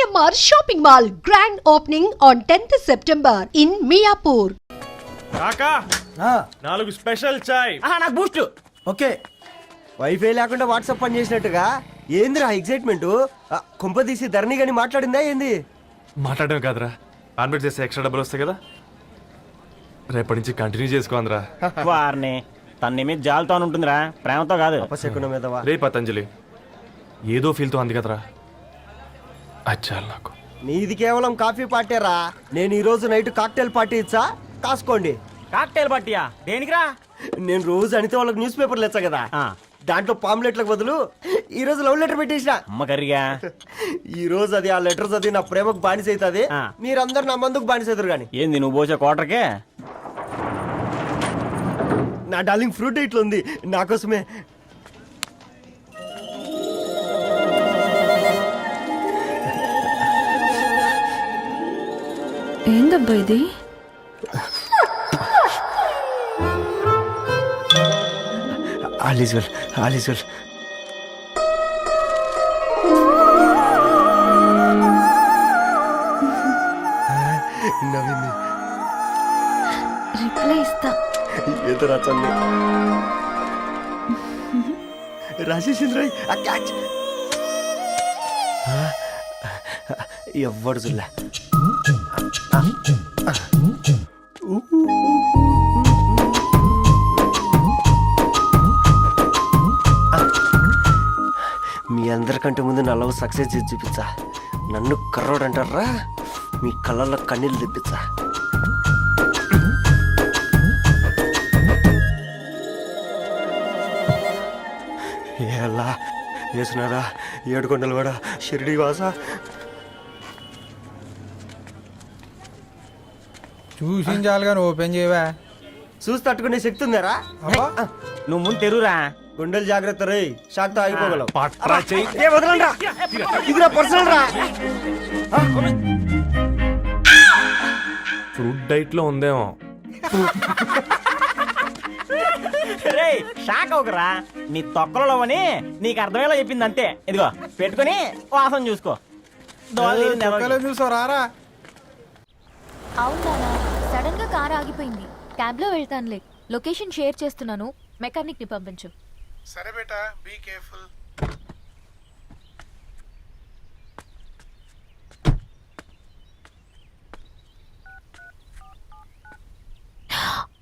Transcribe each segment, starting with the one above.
GMR Shopping Mall grand opening on 10th September in Miapur. కాకా 4 special చాయ్. నాకు Boost. Okay, wifi లేకుండా WhatsApp పని చేసినట్టుగా ఏందిరా ఎగ్జైట్మెంట్? కుంప తీసి ధరణి గాని మాట్లాడిందా ఏంది? మాట్లాడడం కాదురా, కాన్వర్ట్ చేస్తే ఎక్స్ట్రా డబ్బులు వస్తాయి కదా, రేపటి నుంచి కంటిన్యూ చేసుకోందిరా. వారిని తన మీద జాలతో ఉంటుందిరా, ప్రేమతో కాదు. అపశకునం మీదవా? రే పతంజలి, ఏదో ఫీల్తో అంది కదరా, అచ్చాలి నాకు. నీది కేవలం కాఫీ పార్టీరా. నేను ఈ రోజు నైట్ కాక్టైల్ పార్టీ ఇచ్చా, కాసుకోండి. కాక్టైల్ పార్టీయా? దేనికిరా? నేను రోజు అనితే వాళ్ళకి న్యూస్ పేపర్లు ఇచ్చా కదా, దాంట్లో పాంప్లెట్లకు బదులు ఈ రోజు లవ్ లెటర్ పెట్టేసిన. అమ్మ కర్రీగా ఈ రోజు అది ఆ లెటర్ చదివి నా ప్రేమకు బానిస అవుతుంది, మీరందరు నా మందుకు బానిస అవుతారు. కానీ ఏంది నువ్వు పోసే కోటర్కే? నా డార్లింగ్ ఫ్రూట్ ఇట్లా ఉంది నా కోసమే. ఏందబ్బా ఇది? All is well, all is well. నవ్వింది. రిప్లై ఇస్తా. ఏదో రాచండి రాసేసింద్రాయ్ ఆ క్యాచ్. ఎవ్వడు చూడలే. మీ అందరికంటే ముందు నా లవ్ సక్సెస్ చేసి చూపించా. నన్ను కర్రోడు అంటారా, మీ కళ్ళల్లో కన్నీళ్ళు తెప్పించా. ఎలా వేసినారా ఏడుకొండలు కూడా షిరిడి వాస. చూసించాలి కానీ ఓపెన్ చేయవా? చూసి తట్టుకునే శక్తి ఉందారా? నువ్వు ముందు తెరురా. గుండెలు జాగ్రత్త రే, షాక్తో ఆగిపోగలవు. పట్రా చెయ్యి. ఇది నా పర్సనల్ రా. ఫ్రూట్ డైట్ లో ఉందేమో. రే షాక్ అవకరా, నీ తొక్కలలో అని నీకు అర్థమయ్యేలా చెప్పింది అంతే. ఇదిగో పెట్టుకుని వాసన చూసుకో. చూసారా? అవునా, సడన్ గా కార్ ఆగిపోయింది. క్యాబ్ లో వెళ్తానులే. లొకేషన్ షేర్ చేస్తున్నాను, మెకానిక్ ని పంపించు. సరే బేటా, be careful.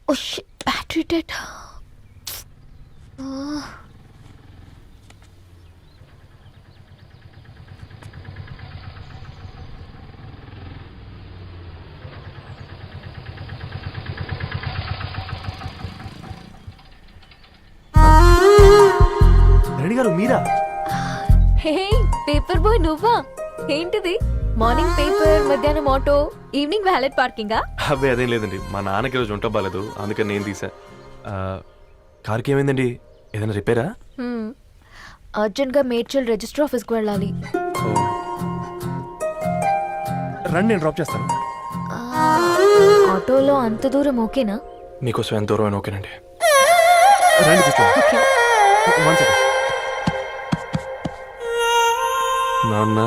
Oh shit, battery dead. Reddy గారు మీరా? హే పేపర్ బాయ్, నువ్వా? ఏంటిది? మార్నింగ్ పేపర్, మధ్యాహ్నం ఆటో, ఈవినింగ్ వ్యాలెట్ పార్కింగా? అబ్బే అదేం లేదండి, మా నాన్నకి రోజు ఉంట బాగాలేదు, అందుకని నేను తీసా. కార్కి ఏమైందండి? ఏదైనా రిపేరా? అర్జెంట్ గా మేడ్చల్ రిజిస్టర్ ఆఫీస్ కు వెళ్ళాలి. రండి, నేను డ్రాప్ చేస్తాను. ఆటోలో అంత దూరం ఓకేనా? మీకోసం ఎంత దూరం అయినా ఓకేనండి. రండి కూర్చో. నాన్న,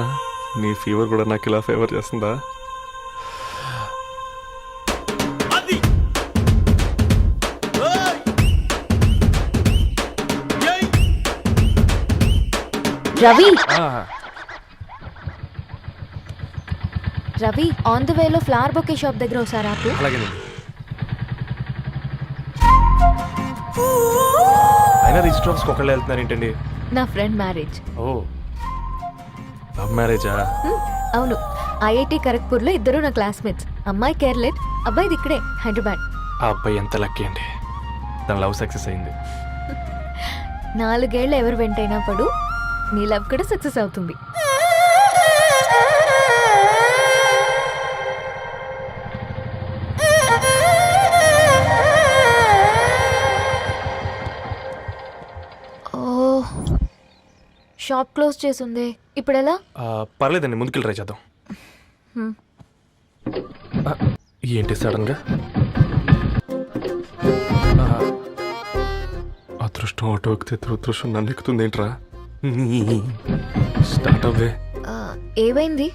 నీ ఫీవర్ కూడా నాకు ఇలా ఫేవర్ చేస్తుందా? రవి, రవి ఆన్ ద వేలో ఫ్లవర్ బొకే షాప్ దగ్గర ఒకసారి ఆపు. అలాగేనండి. అయినా రిజిస్టర్ ఆఫీస్కి ఒకళ్ళు వెళ్తున్నారు ఏంటండి? నా ఫ్రెండ్ మ్యారేజ్. ఓ, లవ్ మ్యారేజా? అవును, ఐఐటి ఖరగ్పూర్ లో ఇద్దరు నా క్లాస్మేట్స్. అమ్మాయి కేర్లెట్, అబ్బాయిది ఇక్కడే హైదరాబాద్. ఆ అబ్బాయి ఎంత లక్కీ అండి, తన లవ్ సక్సెస్ అయింది. 4 ఏళ్ళు ఎవరు వెంటైనా పడు, నీ లవ్ కూడా సక్సెస్ అవుతుంది. ఓ, షాప్ క్లోజ్ చేసింది, ఇప్పుడు ఎలా? పర్లేదండి, ముందుకెళ్ళి ట్రై చేద్దాం. ఏంటి సడన్ గా? అదృష్టం ఆటో ఎక్కితే దురదృష్టం నన్ను ఎక్కుతుంది ఏంట్రా? స్టార్ట్ అవ్వే. ఏమైంది?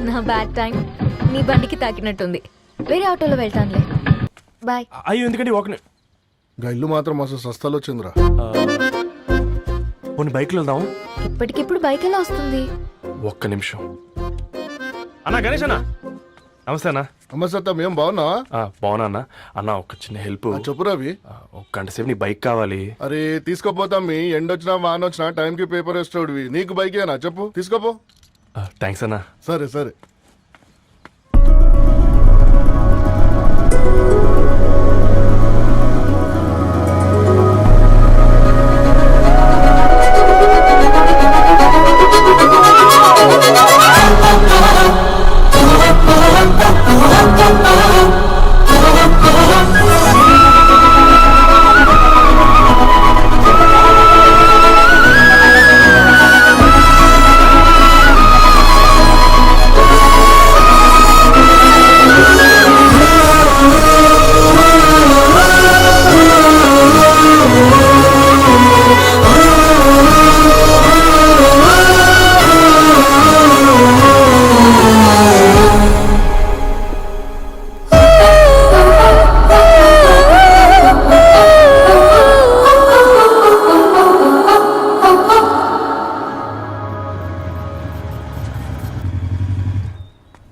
నా బ్యాడ్ టైం నీ బండికి తాకినట్టుంది. వేరే ఆటోలో వెళ్తానులే. బాయ్. అయ్యో ఎందుకండి ఒక గా ఇల్లు మాత్రం అసలు సస్తాలు వచ్చిందిరా. కొన్ని బైక్లో వెళ్దాం. ఇప్పటికిప్పుడు బైక్ ఎలా వస్తుంది? ఒక్క నిమిషం. అన్నా గణేష్ అన్న, నమస్తే అన్న. నమస్తే, ఏం బాగున్నావా? బాగున్నా అన్న. అన్న ఒక చిన్న హెల్ప్. చెప్పు రవి. ఒక గంట సేపు నీ బైక్ కావాలి. అరే తీసుకోపోతాం, మీ ఎండొచ్చినా వానొచ్చినా టైంకి పేపర్ వేస్తాడువి. నీకు బైకేనా చెప్పు, తీసుకోపో. థ్యాంక్స్ అన్న. సరే సరే.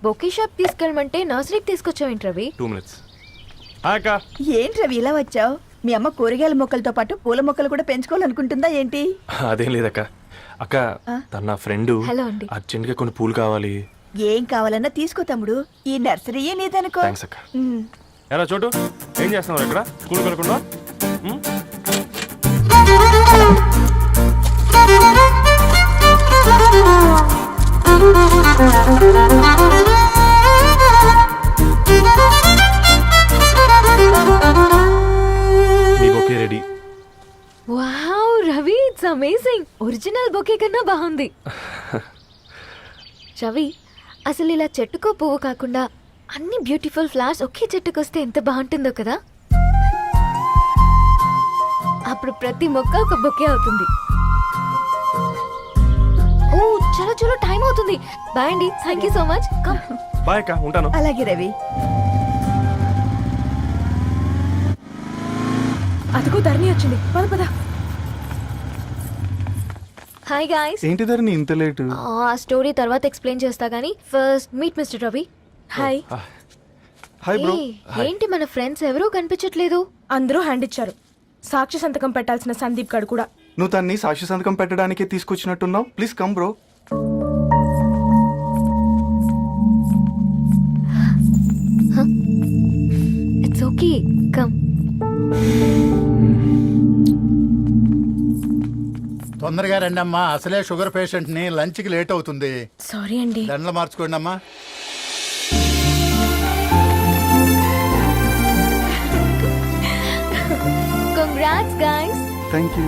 బొకే షాప్ తీసుకెళ్ళమంటే నర్సరీకి తీసుకొచ్చావేంటి రవి? 2 minutes. అక్క ఏంటి రవి ఇలా వచ్చావు? మీ అమ్మ కూరగాయల మొక్కలతో పాటు పూల మొక్కలు కూడా పెంచుకోవాలనుకుంటుందా ఏంటి? అదేం లేదక్క. అక్క తన నా ఫ్రెండ్ హలో అండి. అర్జెంట్ గా కొన్ని పూలు కావాలి. ఏం కావాలన్నా తీసుకో తమ్ముడు, ఈ నర్సరీయే నీదనుకో. థ్యాంక్స్ అక్క. ఎలా చోటు ఏం చేస్తున్నావు ఇక్కడ? స్కూల్ కనుకుండా మీ bouquet ready. Wow Ravi, it's amazing. Original bouquet కన్నా బాగుంది. రవి, అసలు ఇలా చెట్టుకో పువ్వు కాకుండా అన్ని బ్యూటిఫుల్ ఫ్లవర్స్ ఒకే చెట్టుకు వస్తే ఎంత బాగుంటుందో కదా. అప్పుడు ప్రతి మొక్క ఒక బొకే అవుతుంది. ఓ చలో చలో, టైం అవుతుంది. బాయ్ అండి, thank you so much. Come. Bye అక్క, ఉంటాను. అలాగే రవి. అదిగో ధరణి వచ్చింది, పద పద. Hi guys. ఏంటి ధరణి ఇంత లేటు? ఆ స్టోరీ తర్వాత ఎక్స్ప్లెయిన్ చేస్తా గానీ first meet mister Ravi. Hi. Hi bro. ఏంటి మన ఫ్రెండ్స్ ఎవరూ కనిపించట్లేదు? అందరూ హ్యాండ్ ఇచ్చారు. సాక్షి సంతకం పెట్టాల్సిన సందీప్ గడు కూడా. నువ్వు తన్ని సాక్షి సంతకం పెట్టడానికే తీసుకొచ్చినట్టున్నావు. Please come bro. It's okay, come. తొందరగా రండి అమ్మా, అసలే షుగర్ పేషెంట్ ని, లంచ్ కి లేట్ అవుతుంది. సారీ అండి. దండలు మార్చుకోండి అమ్మా. Congrats guys. Thank you.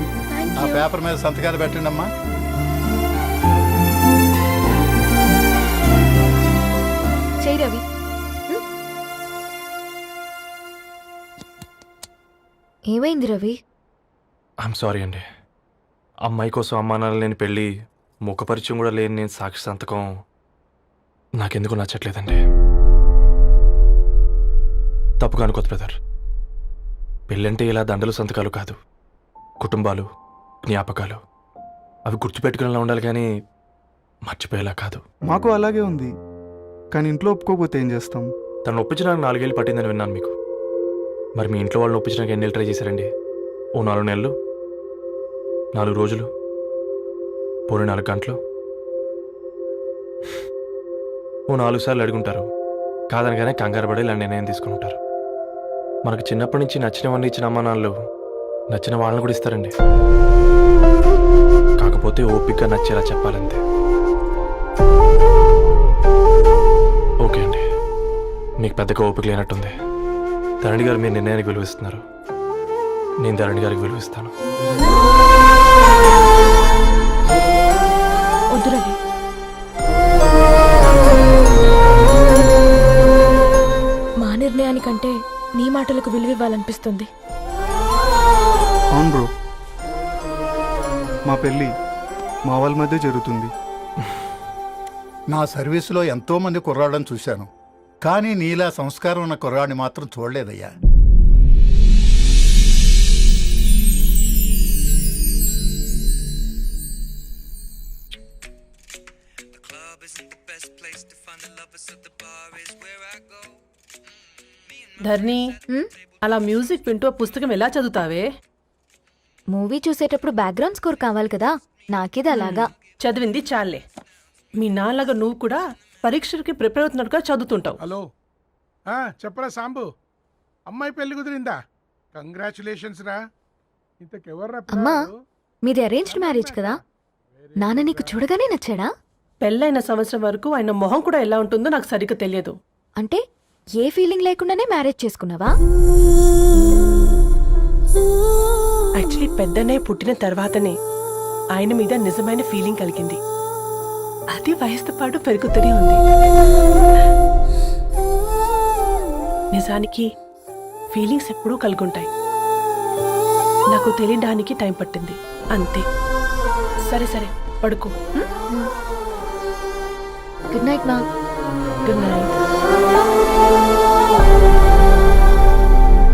ఆ పేపర్ మీద సంతకాలు పెట్టండి అమ్మా. చెయ్యి రవి. ఏమైంది రవి? ఐఎమ్ సారీ అండి. అమ్మాయి కోసం అమ్మా నాన్న లేని పెళ్ళి, ముఖ పరిచయం కూడా లేని నేను సాక్షి సంతకం నాకెందుకు నచ్చట్లేదండి. తప్పుగా అనుకోదు బ్రదర్. పెళ్ళంటే ఇలా దండలు సంతకాలు కాదు, కుటుంబాలు, జ్ఞాపకాలు. అవి గుర్తుపెట్టుకునేలా ఉండాలి కానీ మర్చిపోయేలా కాదు. మాకు అలాగే ఉంది, కానీ ఇంట్లో ఒప్పుకోకపోతే ఏం చేస్తాం? తను ఒప్పించడానికి 4 ఏళ్ళు పట్టిందని విన్నాను మీకు. మరి మీ ఇంట్లో వాళ్ళని ఒప్పించడానికి ఎన్ని ఏళ్ళు ట్రై చేశారండి? ఓ 4 నెలలు, 4 రోజులు, పోనీ 4 గంటలు, ఓ 4 సార్లు అడుగుంటారు. కాదనగానే కంగారు పడి ఇలా నిర్ణయం తీసుకుని ఉంటారు. మనకు చిన్నప్పటి నుంచి నచ్చినవన్నీ ఇచ్చిన అమ్మా నాన్నలు నచ్చిన వాళ్ళని కూడా ఇస్తారండి. కాకపోతే ఓపికగా నచ్చేలా చెప్పాలంతే. ఓకే అండి, మీకు పెద్దగా ఓపిక లేనట్టుంది. ధరణి గారు మీ నిర్ణయానికి విలువిస్తున్నారు, నేను ధరణి గారికి విలువిస్తాను. వద్దు రవి. మా నిర్ణయానికంటే నీ మాటలకు విలువ ఇవ్వాలనిపిస్తుంది. అవును బ్రో, మా పెళ్ళి మా వాళ్ళ మధ్య జరుగుతుంది. నా సర్వీసులో ఎంతో మంది కుర్రాళ్ళని చూశాను కానీ నీలా సంస్కారం ఉన్న కుర్రాడిని మాత్రం చూడలేదయ్యా. ధర్ని అలా మ్యూజిక్ వింటూ ఆ పుస్తకం ఎలా చదువుతావే? మూవీ చూసేటప్పుడు బ్యాక్గ్రౌండ్ స్కోర్ కావాలి కదా, నాకిది అలాగా. చదివింది చాలే. మీ నాన్నగా నువ్వు కూడా పరీక్షలకి ప్రిపేర్ అవుతున్నట్టుగా చదువుతుంటావు. హలో చెప్పరా సాంబు, అమ్మాయి పెళ్లి కుదిరిందా? కంగ్రాచులేషన్స్ రా. ఇంతకెవర్రా అమ్మా, పిల్లాడు? మీది అరేంజ్డ్ మ్యారేజ్ కదా, నాన్న నీకు చూడగానే నచ్చాడా? పెళ్ళైన సంవత్సరం వరకు ఆయన మొహం కూడా ఎలా ఉంటుందో నాకు సరిగ్గా తెలియదు. అంటే ఏ ఫీలింగ్ లేకుండానే మ్యారేజ్ చేసుకున్నావా? యాక్చువల్లీ పెద్దనే పుట్టిన తర్వాతనే ఆయన మీద నిజమైన ఫీలింగ్ కలిగింది. అది వయసుతో పాటు పెరుగుతూనే ఉంది. నిజానికి ఫీలింగ్స్ ఎప్పుడూ కలుగుంటాయి. నాకు తెలియడానికి టైం పట్టింది అంతే. సరే సరే పడుకో. గుడ్ నైట్ మా. Good night.